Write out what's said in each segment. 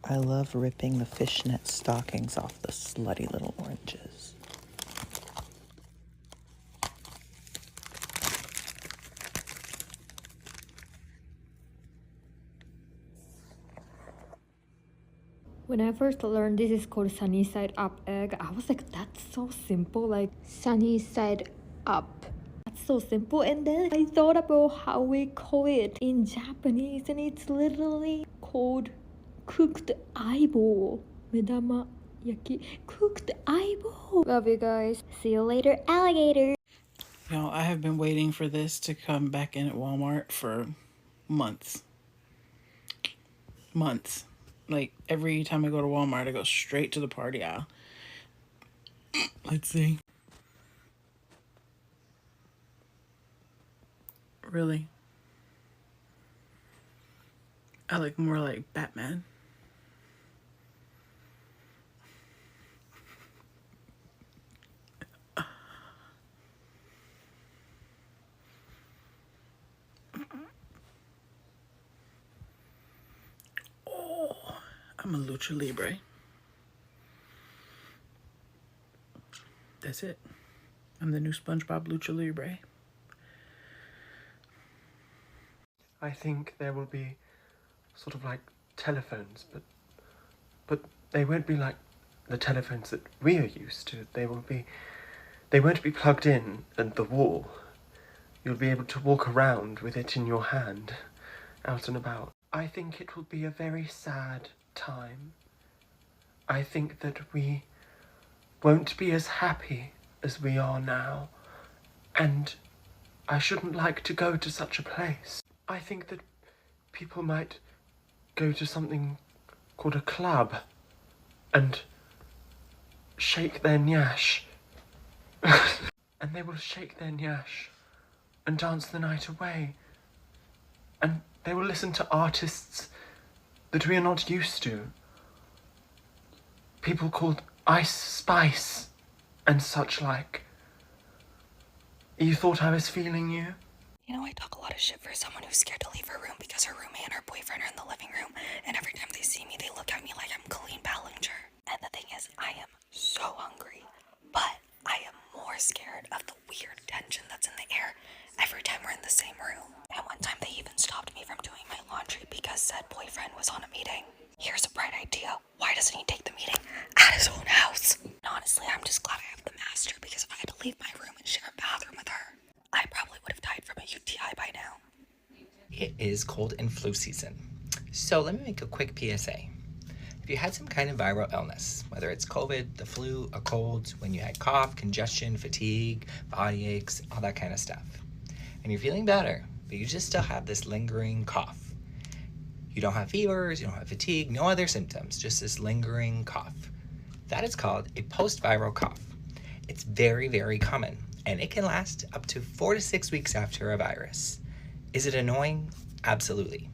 I love ripping the fishnet stockings off the slutty little oranges. When I first learned this is called sunny side up egg, I was like, that's so simple, like sunny side up. That's so simple. And then I thought about how we call it in Japanese, and it's literally called cooked eyeball. Medama yaki. Cooked eyeball. Love you guys. See you later, alligator. Y'all, I have been waiting for this to come back in at Walmart for months. Months. Like, every time I go to Walmart, I go straight to the party aisle. Let's see. Really? I look more like Batman. Oh, I'm a lucha libre. That's it. I'm the new Spongebob lucha libre. I think there will be sort of like telephones, but they won't be like the telephones that we are used to. They won't be plugged in at the wall. You'll be able to walk around with it in your hand, out and about. I think it will be a very sad time. I think that we won't be as happy as we are now, and I shouldn't like to go to such a place. I think that people might go to something called a club and shake their nyash. And they will shake their nyash and dance the night away. And they will listen to artists that we are not used to. People called Ice Spice and such like. You thought I was feeling you? You know, I talk a lot of shit for someone who's scared to leave her room because her roommate and her boyfriend are in the living room, and every time they see me, they look at me like I'm Colleen Ballinger. And the thing is, I am so hungry, but I am more scared of the weird tension that's in the air every time we're in the same room. And one time they even stopped me from doing my laundry because said boyfriend was on a meeting. Here's a bright idea. Why doesn't he take the meeting at his own house? And honestly, I'm just glad I have the master, because if I had to leave my room and share a bathroom with her, I probably would have died from a UTI by now. It is cold and flu season. So let me make a quick PSA. If you had some kind of viral illness, whether it's COVID, the flu, a cold, when you had cough, congestion, fatigue, body aches, all that kind of stuff, and you're feeling better, but you just still have this lingering cough. You don't have fevers, you don't have fatigue, no other symptoms, just this lingering cough. That is called a post-viral cough. It's very, very common, and it can last up to 4 to 6 weeks after a virus. Is it annoying? Absolutely.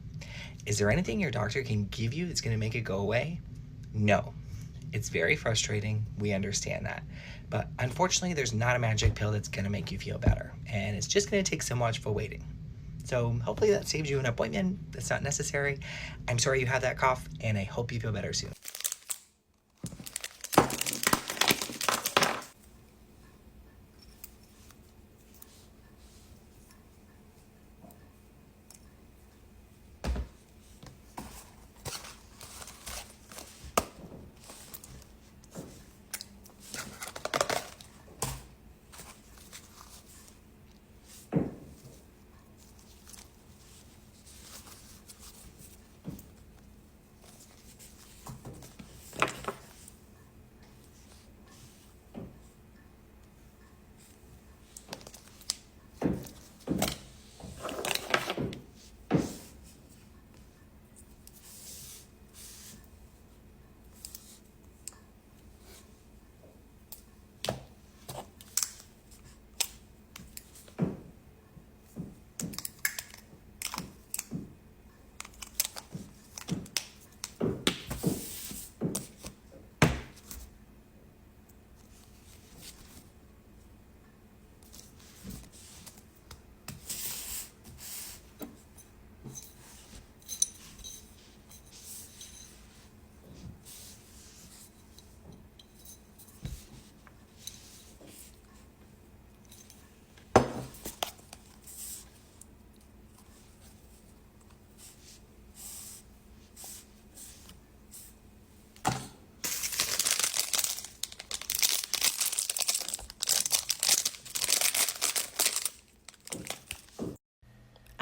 Is there anything your doctor can give you that's going to make it go away? No. It's very frustrating. We understand that. But unfortunately, there's not a magic pill that's going to make you feel better. And it's just going to take some watchful waiting. So hopefully that saves you an appointment that's not necessary. I'm sorry you have that cough, and I hope you feel better soon.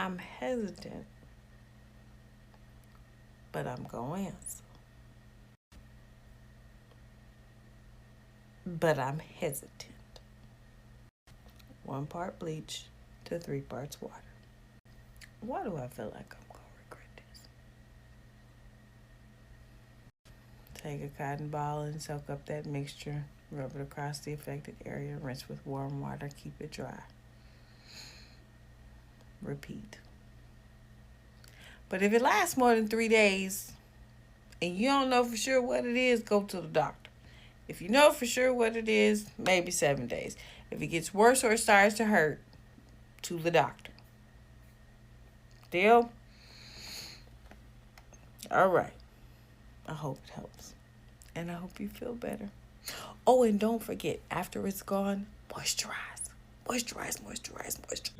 I'm hesitant, but I'm going to answer. But I'm hesitant. 1 part bleach to 3 parts water. Why do I feel like I'm going to regret this? Take a cotton ball and soak up that mixture. Rub it across the affected area. Rinse with warm water. Keep it dry. Repeat. But if it lasts more than 3 days and you don't know for sure what it is, go to the doctor. If you know for sure what it is, maybe 7 days. If it gets worse or it starts to hurt, to the doctor. Deal? All right. I hope it helps. And I hope you feel better. Oh, and don't forget, after it's gone, moisturize. Moisturize, moisturize, moisturize.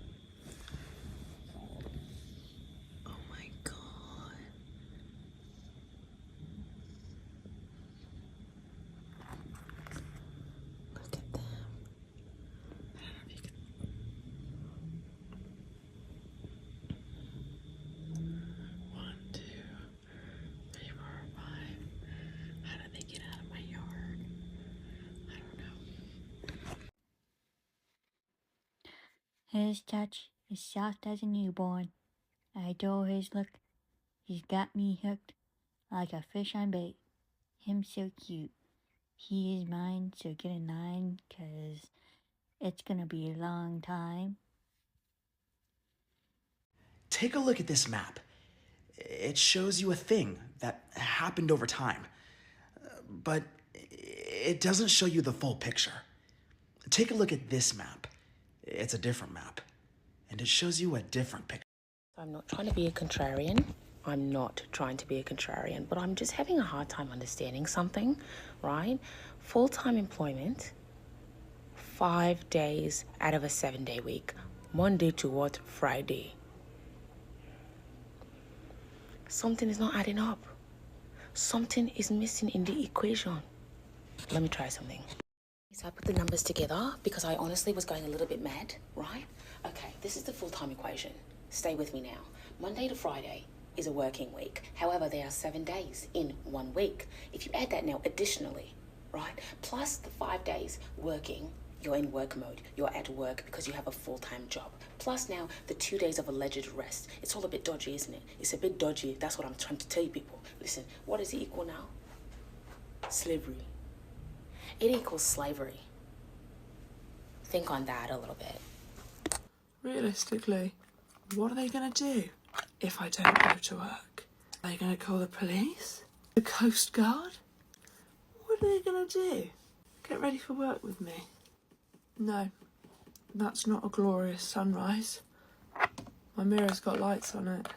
Oh my God. Look at them. I don't know if you can. 1, 2, 3, 4, 5. How did they get out of my yard? I don't know. His touch is soft as a newborn. I adore his look. He's got me hooked like a fish on bait. Him so cute. He is mine, so get in line, 'cause it's gonna be a long time. Take a look at this map. It shows you a thing that happened over time, but it doesn't show you the full picture. Take a look at this map. It's a different map, and it shows you a different picture. I'm not trying to be a contrarian. I'm not trying to be a contrarian, but I'm just having a hard time understanding something, right? Full-time employment, 5 days out of a 7-day week. Monday to what? Friday. Something is not adding up. Something is missing in the equation. Let me try something. So I put the numbers together because I honestly was going a little bit mad, right? Okay, this is the full-time equation. Stay with me now. Monday to Friday is a working week. However, there are 7 days in 1 week. If you add that now additionally, right, plus the 5 days working, you're in work mode. You're at work because you have a full-time job. Plus now the 2 days of alleged rest. It's all a bit dodgy, isn't it? It's a bit dodgy. That's what I'm trying to tell you people. Listen, what does it equal now? Slavery. It equals slavery. Think on that a little bit. Realistically, what are they going to do if I don't go to work? Are they going to call the police? The Coast Guard? What are they going to do? Get ready for work with me? No, that's not a glorious sunrise. My mirror's got lights on it.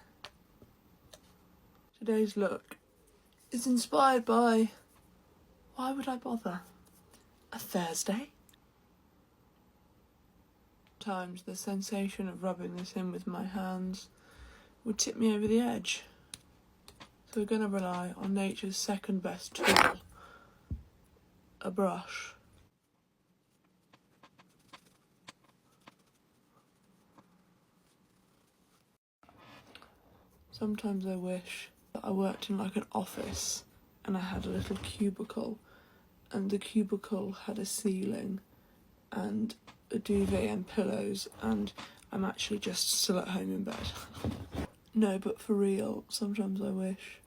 Today's look is inspired by... Why would I bother? A Thursday? Times the sensation of rubbing this in with my hands would tip me over the edge. So we're going to rely on nature's second best tool, a brush. Sometimes I wish that I worked in like an office and I had a little cubicle, and the cubicle had a ceiling and a duvet and pillows, and I'm actually just still at home in bed. No, but for real, sometimes I wish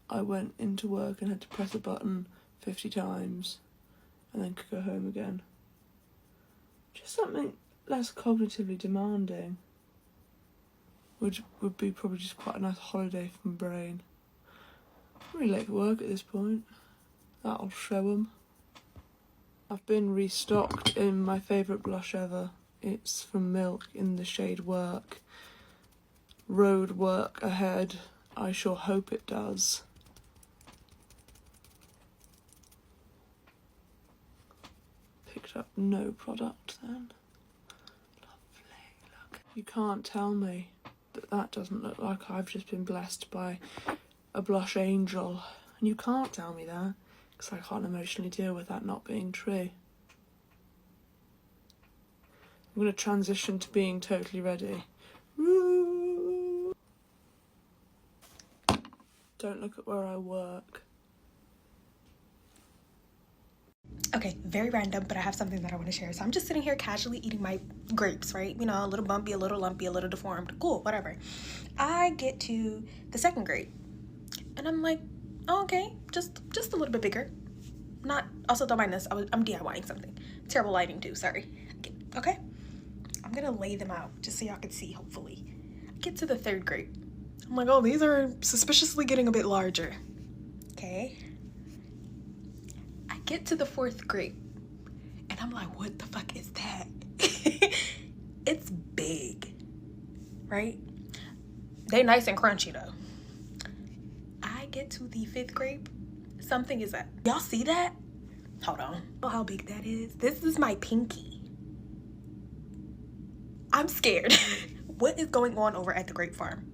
I went into work and had to press a button 50 times and then could go home again. Just something less cognitively demanding would be probably just quite a nice holiday for my brain. I'm really late for work at this point. That'll show 'em. I've been restocked in my favourite blush ever. It's from Milk in the shade Work. Road work ahead. I sure hope it does. Picked up no product then. Lovely, look. You can't tell me that doesn't look like I've just been blessed by a blush angel. And you can't tell me that, because I can't emotionally deal with that not being true. I'm going to transition to being totally ready. Woo! Don't look at where I work. Okay, very random, but I have something that I want to share. So I'm just sitting here casually eating my grapes, right? You know, a little bumpy, a little lumpy, a little deformed. Cool, whatever. I get to the second grape, and I'm like, oh, okay, just a little bit bigger. Not, also don't mind this, I'm DIYing something. Terrible lighting too, sorry. Okay, I'm gonna lay them out just so y'all can see, hopefully. I get to the third grape. I'm like, oh, these are suspiciously getting a bit larger. Okay. I get to the fourth grape, and I'm like, what the fuck is that? It's big, right? They nice and crunchy though. I get to the fifth grape, something is up. Y'all see that? Hold on. Oh, how big that is? This is my pinky. I'm scared. What is going on over at the grape farm?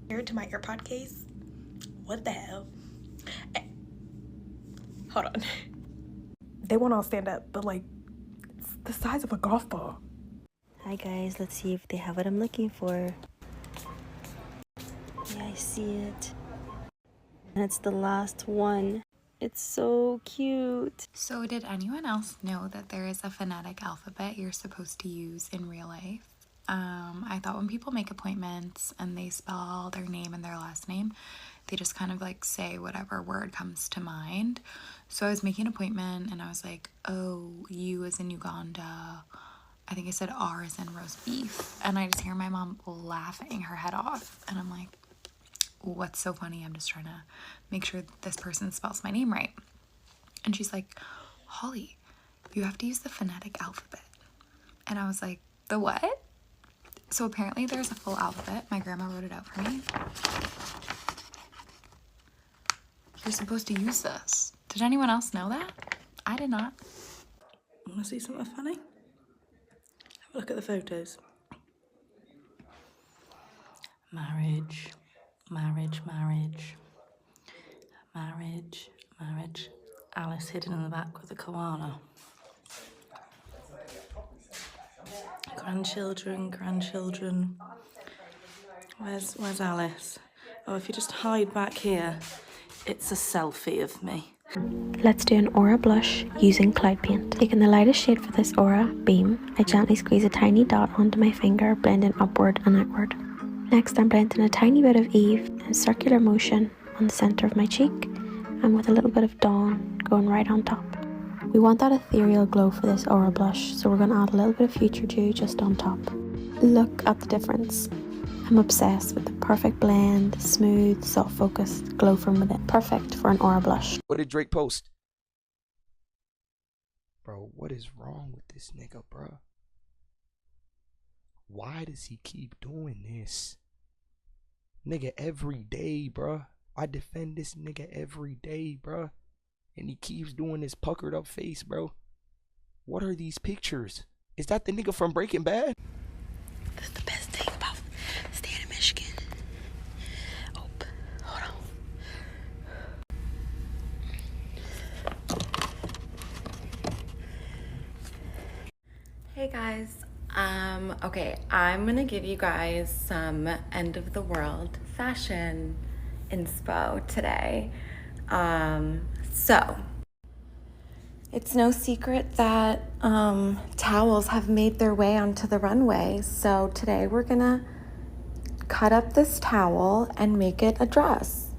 Compared to my AirPod case? What the hell? Hold on. They won't all stand up, but like, it's the size of a golf ball. Hi guys, let's see if they have what I'm looking for. Yeah, I see it. And it's the last one. It's so cute. So did anyone else know that there is a phonetic alphabet you're supposed to use in real life? I thought when people make appointments and they spell their name and their last name, they just kind of like say whatever word comes to mind. So I was making an appointment and I was like, oh, U as in Uganda. I think I said R as in roast beef. And I just hear my mom laughing her head off. And I'm like, what's so funny? I'm just trying to make sure this person spells my name right. And she's like, Holly, you have to use the phonetic alphabet. And I was like, the what? So apparently there's a full alphabet. My grandma wrote it out for me. You're supposed to use this. Did anyone else know that? I did not. Want to see something funny? Have a look at the photos. Marriage, marriage, marriage. Marriage, marriage. Alice hidden in the back with the koala. Grandchildren, grandchildren. Where's Alice? Oh, if you just hide back here, it's a selfie of me. Let's do an aura blush using cloud paint. Taking the lightest shade for this aura, Beam, I gently squeeze a tiny dot onto my finger, blending upward and outward. Next, I'm blending a tiny bit of Eve in a circular motion on the centre of my cheek, and with a little bit of Dawn going right on top. We want that ethereal glow for this aura blush, so we're going to add a little bit of Future Dew just on top. Look at the difference. I'm obsessed with the perfect blend, smooth, soft focused glow from within. Perfect for an aura blush. What did Drake post? Bro, what is wrong with this nigga, bro? Why does he keep doing this? Nigga, every day, bro. I defend this nigga every day, bro. And he keeps doing this puckered up face, bro. What are these pictures? Is that the nigga from Breaking Bad? That's the best thing about staying in Michigan. Oh, hold on. Hey guys, okay, I'm gonna give you guys some end of the world fashion inspo today. So it's no secret that towels have made their way onto the runway. So today we're gonna cut up this towel and make it a dress.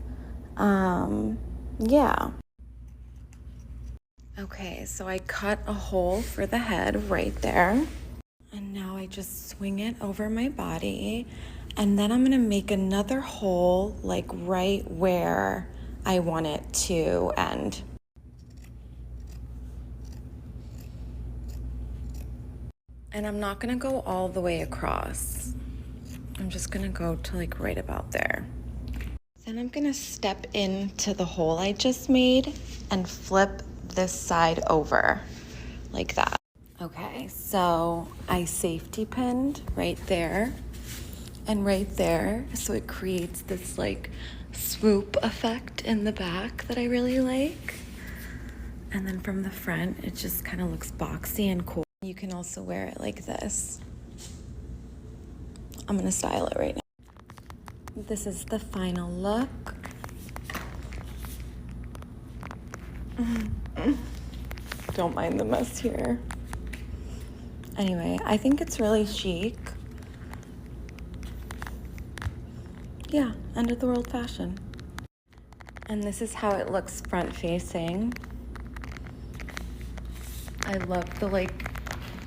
Yeah. Okay, so I cut a hole for the head right there. And now I just swing it over my body. And then I'm gonna make another hole like right where I want it to end. And I'm not gonna go all the way across. I'm just gonna go to like right about there. Then I'm gonna step into the hole I just made and flip this side over like that. Okay, so I safety pinned right there and right there, so it creates this like swoop effect in the back that I really like. And then from the front, it just kind of looks boxy and cool. You can also wear it like this. I'm gonna style it right now. This is the final look. Don't mind the mess here. Anyway, I think it's really chic. Yeah, end of the world fashion. And this is how it looks front facing. I love the like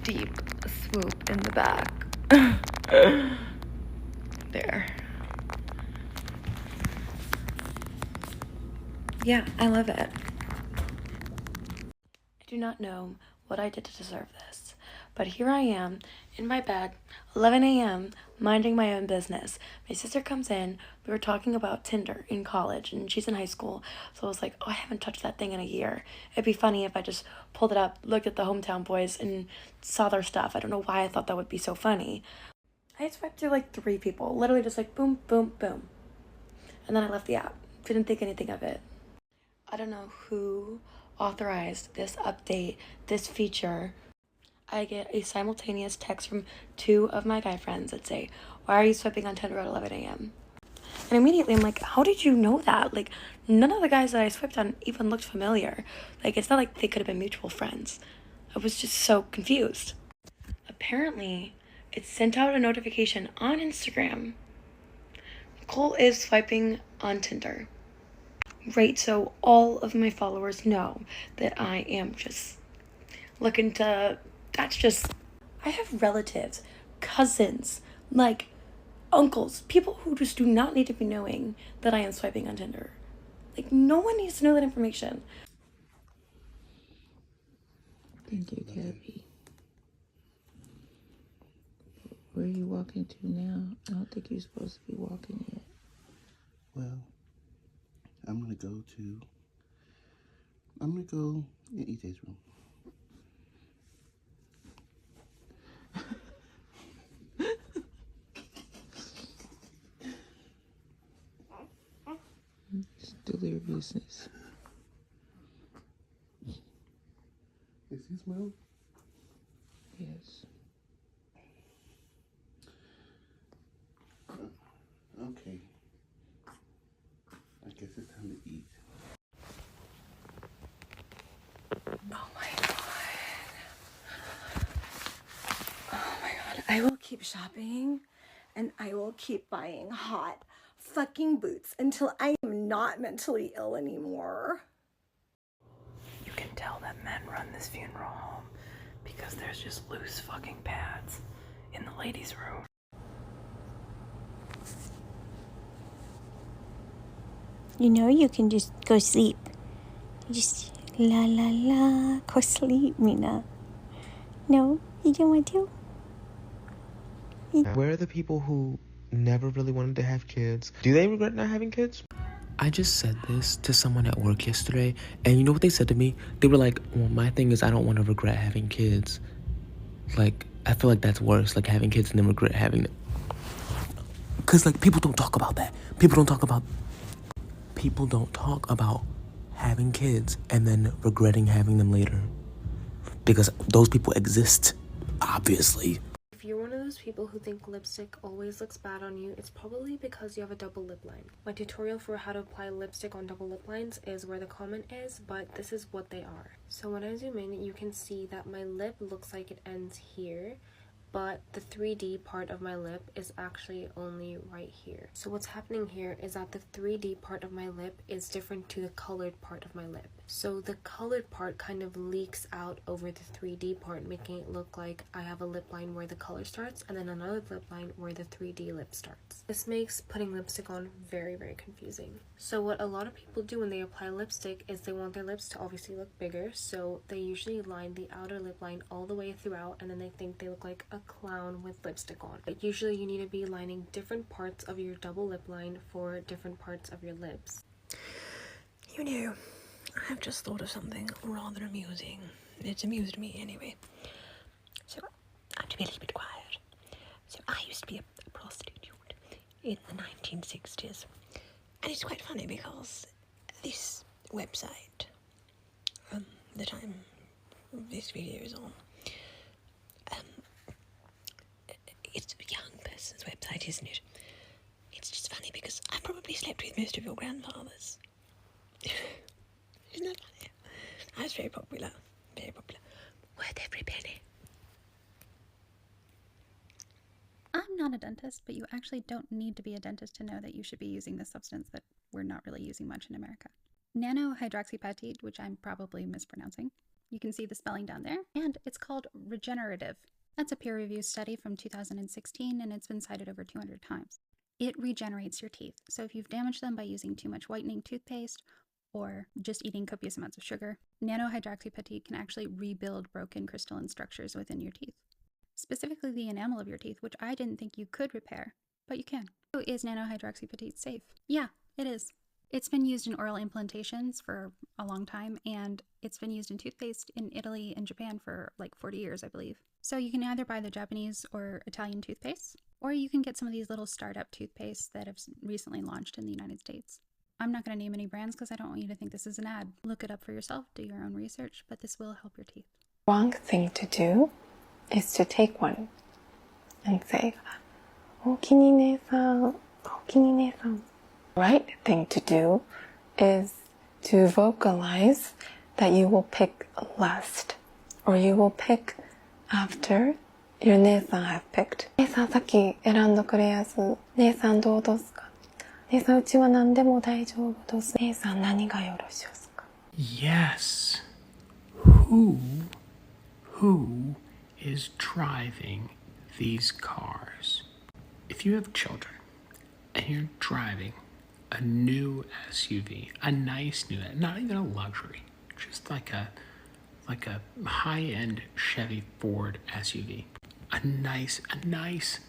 deep swoop in the back. There. Yeah, I love it. I do not know what I did to deserve this, but here I am in my bed, 11 a.m., minding my own business. My sister comes in. We were talking about Tinder in college, and she's in high school, so I was like, oh, I haven't touched that thing in a year. It'd be funny if I just pulled it up, looked at the hometown boys, and saw their stuff. I don't know why I thought that would be so funny. I swiped through like 3 people, literally just like boom, boom, boom. And then I left the app. Didn't think anything of it. I don't know who authorized this update, this feature. I get a simultaneous text from 2 of my guy friends that say, why are you swiping on Tinder at 11 a.m.? And immediately I'm like, how did you know that? Like, none of the guys that I swiped on even looked familiar. Like, it's not like they could have been mutual friends. I was just so confused. Apparently, it sent out a notification on Instagram. Nicole is swiping on Tinder. Right, so all of my followers know that I am just looking to, I have relatives, cousins, like uncles, people who just do not need to be knowing that I am swiping on Tinder. Like, no one needs to know that information. Thank you, Gabby. Where are you walking to now? I don't think you're supposed to be walking yet. Well, I'm gonna go in EJ's room. Still your business. Is his room? Yes. Okay. I guess it's time to eat. Oh my god. I will keep shopping and I will keep buying hot fucking boots until I am not mentally ill anymore. You can tell that men run this funeral home because there's just loose fucking pads in the ladies' room. You know, you can just go sleep. Just la la la, go sleep, Mina. No, you don't want to? Where are the people who never really wanted to have kids? Do they regret not having kids? I just said this to someone at work yesterday, and you know what they said to me? They were like, well, my thing is I don't want to regret having kids. Like, I feel like that's worse, like having kids and then regret having them. Because, like, people don't talk about that. People don't talk about having kids and then regretting having them later. Because those people exist, obviously. If you're one of those people who think lipstick always looks bad on you, it's probably because you have a double lip line. My tutorial for how to apply lipstick on double lip lines is where the comment is, but this is what they are. So when I zoom in, you can see that my lip looks like it ends here, but the 3D part of my lip is actually only right here. So what's happening here is that the 3D part of my lip is different to the colored part of my lip. So the colored part kind of leaks out over the 3D part, making it look like I have a lip line where the color starts and then another lip line where the 3D lip starts. This makes putting lipstick on very, very confusing. So what a lot of people do when they apply lipstick is they want their lips to obviously look bigger, so they usually line the outer lip line all the way throughout, and then they think they look like a clown with lipstick on. But usually you need to be lining different parts of your double lip line for different parts of your lips. You know, I have just thought of something rather amusing. It's amused me anyway. So, I have to be a little bit quiet. So, I used to be a prostitute in the 1960s. And it's quite funny because this website that this video is on, it's a young person's website, isn't it? It's just funny because I probably slept with most of your grandfathers. Isn't that funny? it's very popular. Very popular. Worth every penny. I'm not a dentist, but you actually don't need to be a dentist to know that you should be using this substance that we're not really using much in America. Nanohydroxyapatite, which I'm probably mispronouncing. You can see the spelling down there, and it's called regenerative. That's a peer-reviewed study from 2016, and it's been cited over 200 times. It regenerates your teeth, so if you've damaged them by using too much whitening toothpaste or just eating copious amounts of sugar, nanohydroxyapatite can actually rebuild broken crystalline structures within your teeth. Specifically the enamel of your teeth, which I didn't think you could repair, but you can. So is nanohydroxyapatite safe? Yeah, it is. It's been used in oral implantations for a long time, and it's been used in toothpaste in Italy and Japan for like 40 years, I believe. So you can either buy the Japanese or Italian toothpaste, or you can get some of these little startup toothpastes that have recently launched in the United States. I'm not going to name any brands because I don't want you to think this is an ad. Look it up for yourself, do your own research, but this will help your teeth. Wrong thing to do is to take one and say, "Okini ne-san, okini ne-san." Right thing to do is to vocalize that you will pick last, or you will pick after your ne-san have picked. Ne-san, さっき選んだくれやす。ね-san どうですか？ね-san、うちは何でも大丈夫です。ね-san、何がよろしいですか？ Yes. Who is driving these cars? If you have children and you're driving a new SUV, a nice new, not even a luxury, just like a high-end Chevy Ford SUV, a nice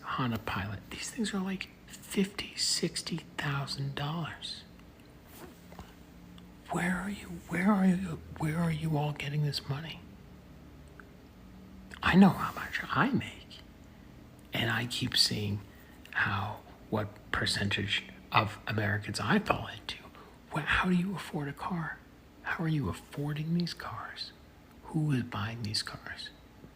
Honda Pilot. These things are like $50,000-$60,000. Where are you all getting this money? I know how much I make, and I keep seeing what percentage of Americans I fall into. How do you afford a car? How are you affording these cars? Who is buying these cars?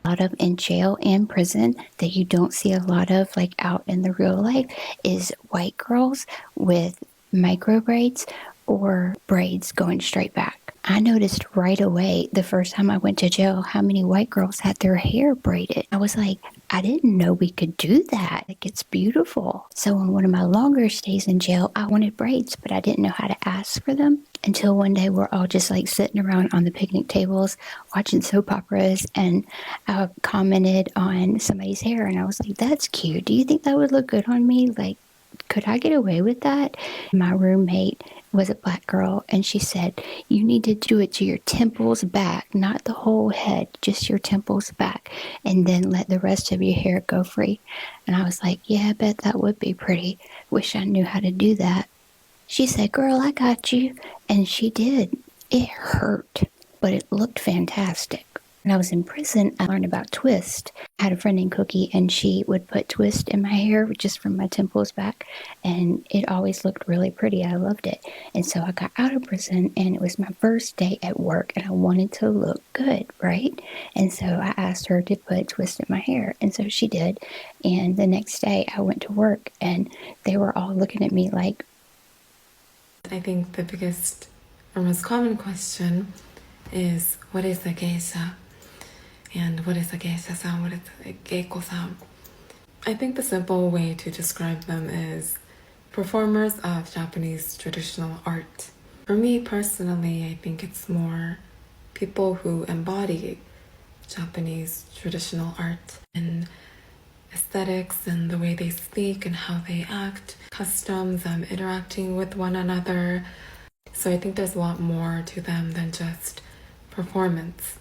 A lot of in jail and prison that you don't see a lot of like out in the real life is white girls with micro braids or braids going straight back. I noticed right away the first time I went to jail how many white girls had their hair braided. I was like, I didn't know we could do that. Like, it's beautiful. So on one of my longer stays in jail, I wanted braids, but I didn't know how to ask for them until one day we're all just like sitting around on the picnic tables watching soap operas, and I commented on somebody's hair and I was like, that's cute. Do you think that would look good on me? Like, could I get away with that? My roommate was a black girl and she said, you need to do it to your temples back, not the whole head, just your temples back, and then let the rest of your hair go free. And I was like, yeah, I bet that would be pretty. Wish I knew how to do that. She said, girl, I got you. And she did. It hurt, but it looked fantastic. When I was in prison, I learned about twist. I had a friend named Cookie, and she would put twist in my hair just from my temples back, and it always looked really pretty. I loved it. And so I got out of prison, and it was my first day at work, and I wanted to look good, right? And so I asked her to put twist in my hair, and so she did. And the next day, I went to work, and they were all looking at me like, I think the biggest or most common question is, what is a geisha? And what is a geisha-san? What is a geiko-san? I think the simple way to describe them is performers of Japanese traditional art. For me personally, I think it's more people who embody Japanese traditional art and aesthetics and the way they speak and how they act, customs, interacting with one another. So I think there's a lot more to them than just performance.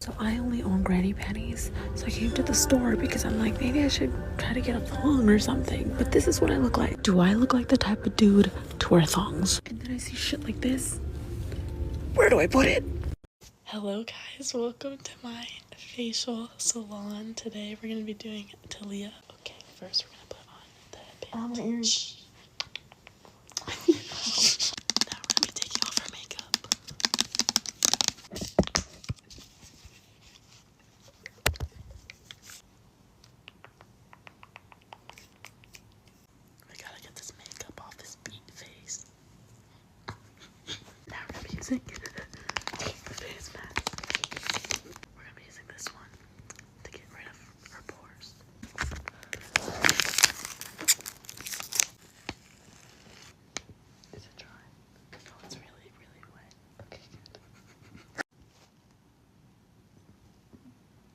So I only own granny panties. So I came to the store because I'm like, maybe I should try to get a thong or something. But this is what I look like. Do I look like the type of dude to wear thongs? And then I see shit like this. Where do I put it? Hello guys, welcome to my facial salon. Today we're going to be doing Talia. Okay, first we're going to put on the headband. Shh. Now we're going to be taking off her makeup. We gotta get this makeup off his beat face. Now we're going to be using the face mask. We're going to be using this one to get rid of her pores. Is it dry? No, it's really, really wet. Okay, good.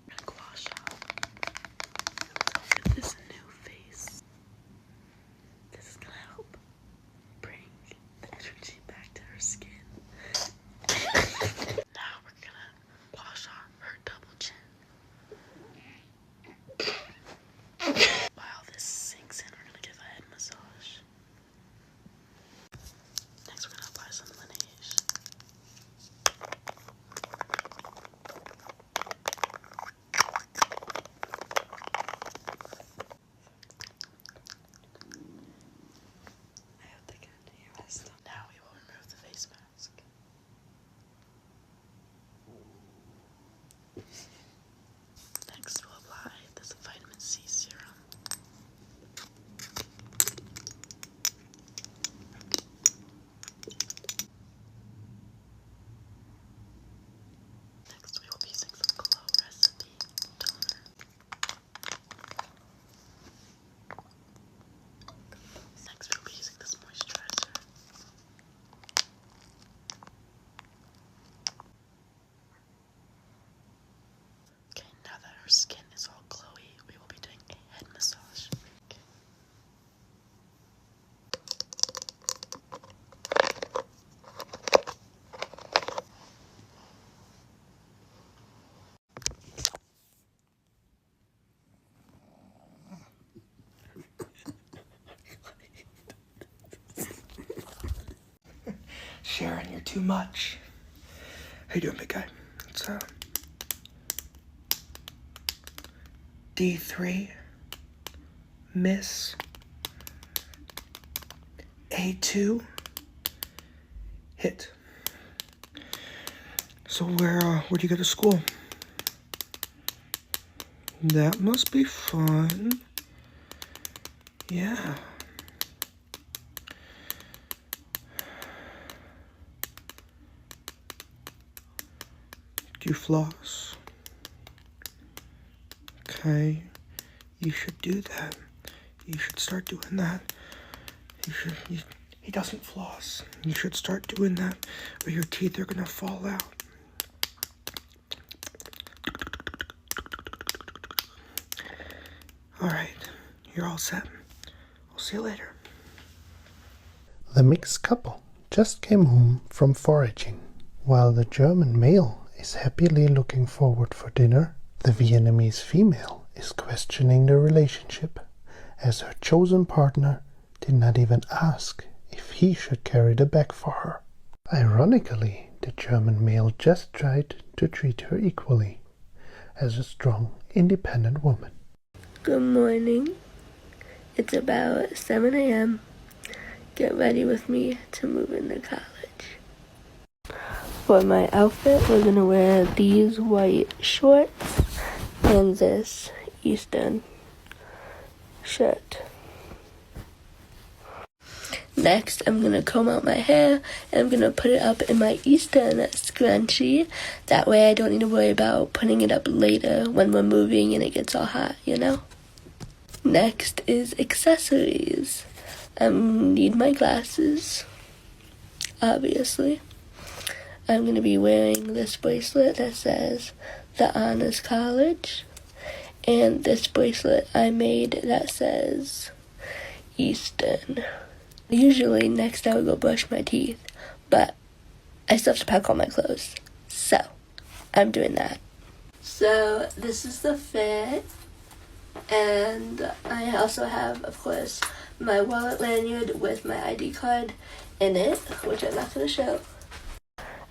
We're gonna gua sha with this new face. This is gonna help bring the energy back to her skin. Now we're gonna gua sha her double chin. While this sinks in, we're gonna give a head massage. Next, we're gonna apply some Laneige. Now we will remove the face mask. Next, we'll apply this vitamin C serum. Next, we will be using some Glow Recipe toner. Next, we'll be using this moisturizer. Okay, now that her skin is all glowy, we will be doing a head massage. Okay. Sharon, you're too much. How you doing, big guy? It's D3, Miss, A2, hit. So where do you go to school? That must be fun. Yeah. Do you floss? Okay. You should do that. You should start doing that. He doesn't floss. You should start doing that or your teeth are gonna fall out. Alright, you're all set. I'll see you later. The mixed couple just came home from foraging. While the German male is happily looking forward for dinner, the Vietnamese female is questioning the relationship, as her chosen partner did not even ask if he should carry the bag for her. Ironically, the German male just tried to treat her equally, as a strong, independent woman. Good morning. It's about 7 a.m. Get ready with me to move into college. For my outfit, we're gonna wear these white shorts and this Eastern shirt. Next, I'm gonna comb out my hair and I'm gonna put it up in my Eastern scrunchie. That way I don't need to worry about putting it up later when we're moving and it gets all hot, you know? Next is accessories. I need my glasses, obviously. I'm going to be wearing this bracelet that says The Honors College, and this bracelet I made that says Eastern. Usually next I would go brush my teeth, but I still have to pack all my clothes, so I'm doing that. So this is the fit, and I also have, of course, my wallet lanyard with my ID card in it, which I'm not going to show.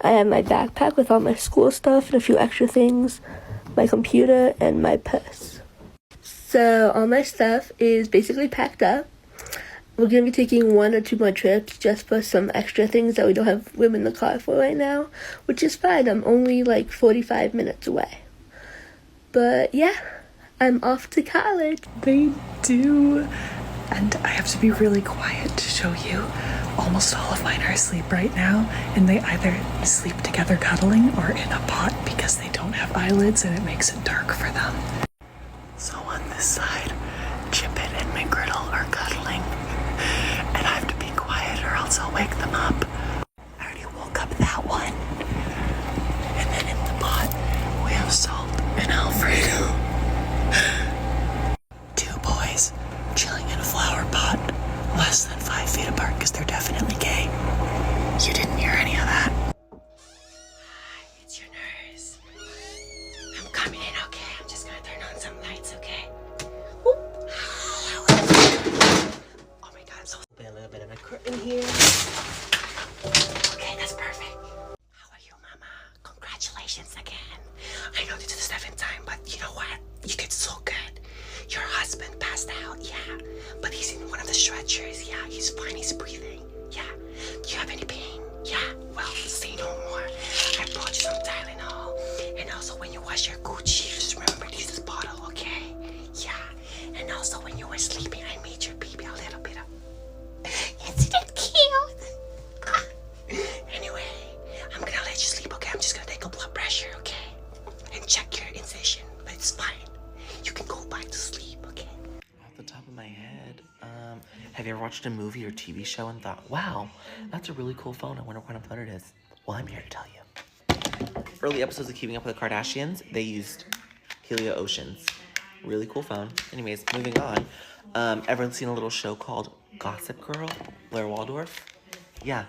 I have my backpack with all my school stuff and a few extra things, my computer, and my purse. So all my stuff is basically packed up. We're going to be taking 1 or 2 more trips just for some extra things that we don't have room in the car for right now, which is fine. I'm only like 45 minutes away. But yeah, I'm off to college. They do. And I have to be really quiet to show you. Almost all of mine are asleep right now, and they either sleep together cuddling or in a pot because they don't have eyelids and it makes it dark for them. So on this side, Chippet and McGriddle are cuddling, and I have to be quiet or else I'll wake them up. I already woke up that one. And then in the pot, we have Salt and Alfredo. 2 boys chilling in a flower pot, less than 5 feet apart because they're definitely gay. You didn't hear any of that. It's your nurse. I'm coming in, okay? I'm just gonna turn on some lights, okay? Oh my god, I'm so... A little bit of a curtain here. Okay, that's perfect. How are you, mama? Congratulations again. I know you did the stuff in time, but you know what? You did so good. Your husband passed out, yeah. But he's in one of the stretchers, yeah. He's fine, he's breathing, yeah. Do you have any pain? Yeah. Well, say no more. I brought you some Tylenol. And also, when you wash your Gucci, just remember to use this bottle, okay? Yeah. And also, when you were sleeping, I made your baby a little bit of... Isn't it cute? Anyway, I'm gonna let you sleep, okay? I'm just gonna take a blood pressure, okay? And check your incision, but it's fine. You can go back to sleep, okay? Off the top of my head, have you ever watched a movie or TV show and thought, wow, that's a really cool phone, I wonder what kind of phone it is? Well, I'm here to tell you. Early episodes of Keeping Up with the Kardashians, they used Helio Oceans. Really cool phone. Anyways, moving on. Ever seen a little show called Gossip Girl? Blair Waldorf? Yeah.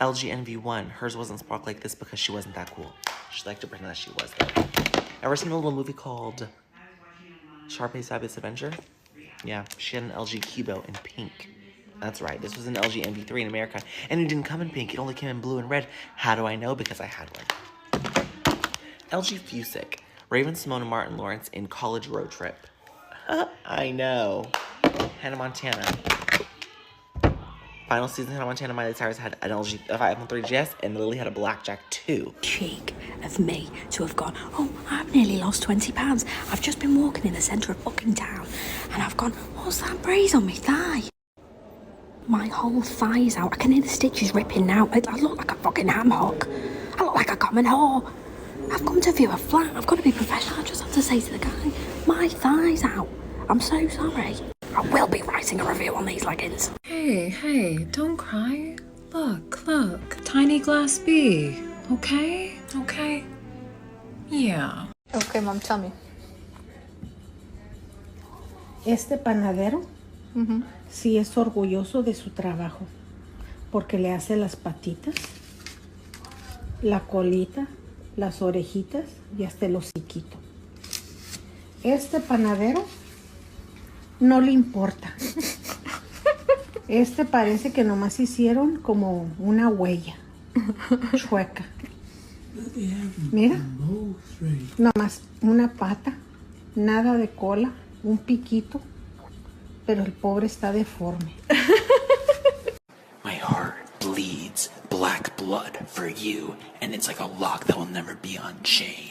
LG NV1. Hers wasn't sparked like this because she wasn't that cool. She liked to pretend that she was, though. Ever seen a little movie called Sharpay's Fabulous Adventure? Yeah, she had an LG Kibo in pink. That's right, this was an LG NV3 in America, and it didn't come in pink, it only came in blue and red. How do I know? Because I had one. LG Fusick. Raven Simone and Martin Lawrence in College Road Trip. I know. Hannah Montana. Final season Hannah Montana, Miley Cyrus had an LG iPhone 3GS, and Lily had a Blackjack 2. Cheek of me to have gone, oh, I've nearly lost 20 pounds. I've just been walking in the centre of fucking town, and I've gone, what's that breeze on me thigh? My whole thigh's out. I can hear the stitches ripping now. I look like a fucking ham hock. I look like a common whore. I've come to view a flat. I've got to be professional. I just have to say to the guy, my thigh's out. I'm so sorry. I will be writing a review on these leggings. Hey, don't cry. Look. Tiny glass B. Okay? Yeah. Okay, Mom, tell me. Este panadero sí es orgulloso de su trabajo porque le hace las patitas, la colita, las orejitas y hasta el hociquito. Este panadero no le importa. Este parece que nomás hicieron como una huella chueca. Mira, nomás una pata, nada de cola, un piquito, pero el pobre está deforme. My heart bleeds black blood for you, and it's like a lock that will never be unchained.